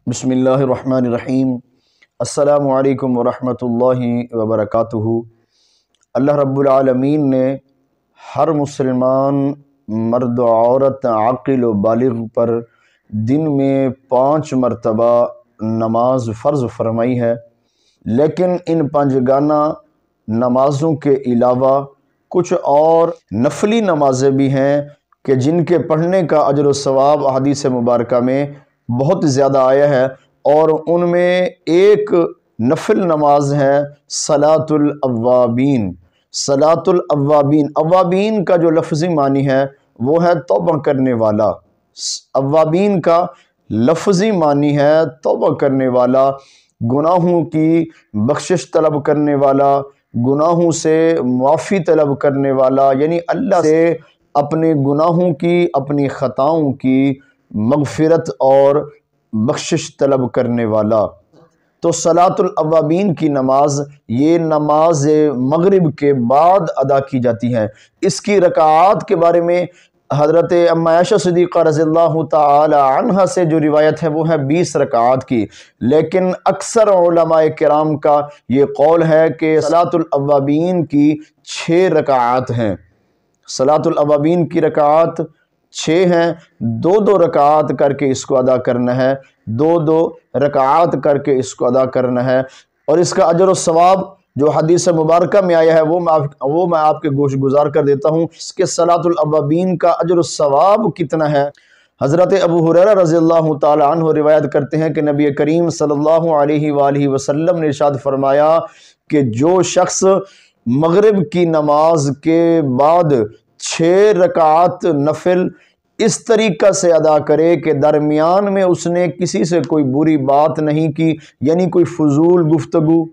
بسم اللہ الرحمن الرحیم۔ السلام علیکم ورحمۃ اللہ وبرکاتہ۔ اللہ رب العالمین نے ہر مسلمان مرد و عورت عاقل و بالغ پر دن میں 5 مرتبہ نماز فرض فرمائی ہے، لیکن ان پنجگانہ نمازوں کے علاوہ کچھ اور نفلی نمازیں بھی ہیں کہ جن کے پڑھنے کا اجر و ثواب حدیث مبارکہ میں بہت زیادہ آیا ہے، اور ان میں ایک نفل نماز ہے صلاۃ الاوابین۔ صلاۃ الاوابین، اوابین کا جو لفظی معنی ہے وہ ہے توبہ کرنے والا۔ اوابین کا لفظی معنی ہے توبہ کرنے والا، گناہوں کی بخشش طلب کرنے والا، گناہوں سے معافی طلب کرنے والا، یعنی اللہ سے اپنے گناہوں کی، اپنی خطاؤں کی مغفرت اور بخشش طلب کرنے والا۔ تو صلاۃ الاوابین کی نماز، یہ نماز مغرب کے بعد ادا کی جاتی ہے۔ اس کی رکعات کے بارے میں حضرت ام عائشہ صدیقہ رضی اللہ تعالی عنہا سے جو روایت ہے وہ ہے 20 رکعات کی، لیکن اکثر علماء کرام کا یہ قول ہے کہ صلاۃ الاوابین کی 6 رکعات ہیں۔ صلاۃ الاوابین کی رکعات 6 ہیں، 2 رکعات کر کے اس کو ادا کرنا ہے، 2 رکعات کر کے اس کو ادا کرنا ہے۔ اور اس کا اجر و ثواب جو حدیث مبارکہ میں آیا ہے وہ میں آپ کے گوش گزار کر دیتا ہوں۔ اس کے صلاۃ الاوابین کا اجر و ثواب کتنا ہے؟ حضرت ابو ہریرہ رضی اللہ تعالی عنہ روایت کرتے ہیں کہ نبی کریم صلی اللہ علیہ وآلہ وسلم نے ارشاد فرمایا کہ جو شخص مغرب کی نماز کے بعد 6 رکعات نفل اس طریقہ سے ادا کرے کہ درمیان میں اس نے کسی سے کوئی بری بات نہیں کی، یعنی کوئی فضول گفتگو،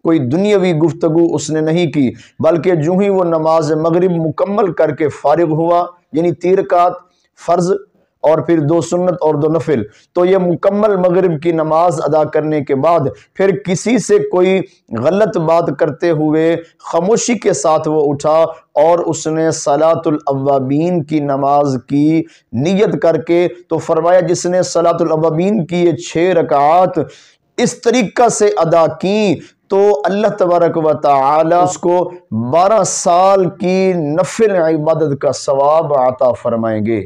کوئی دنیاوی گفتگو اس نے نہیں کی، بلکہ جو ہی وہ نماز مغرب مکمل کر کے فارغ ہوا، یعنی 3 رکعات فرض اور پھر 2 سنت اور 2 نفل، تو یہ مکمل مغرب کی نماز ادا کرنے کے بعد پھر کسی سے کوئی غلط بات کرتے ہوئے خاموشی کے ساتھ وہ اٹھا اور اس نے صلاۃ الاوابین کی نماز کی نیت کر کے، تو فرمایا جس نے صلاۃ الاوابین کی یہ 6 رکعات اس طریقہ سے ادا کی تو اللہ تبارک و تعالی اس کو 12 سال کی نفل عبادت کا ثواب عطا فرمائیں گے۔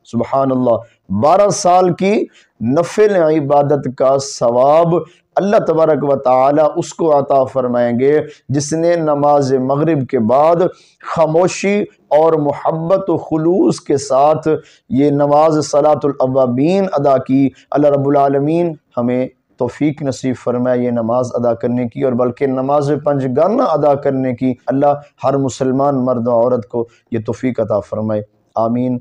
سبحان اللہ، 12 سال کی نفل عبادت کا ثواب اللہ تبارک و تعالی اس کو عطا فرمائیں گے جس نے نماز مغرب کے بعد خاموشی اور محبت و خلوص کے ساتھ یہ نماز صلاۃ الاوابین ادا کی۔ اللہ رب العالمین ہمیں توفیق نصیب فرمائے یہ نماز ادا کرنے کی، اور بلکہ نماز پنجگانہ ادا کرنے کی اللہ ہر مسلمان مرد و عورت کو یہ توفیق عطا فرمائے۔ آمین۔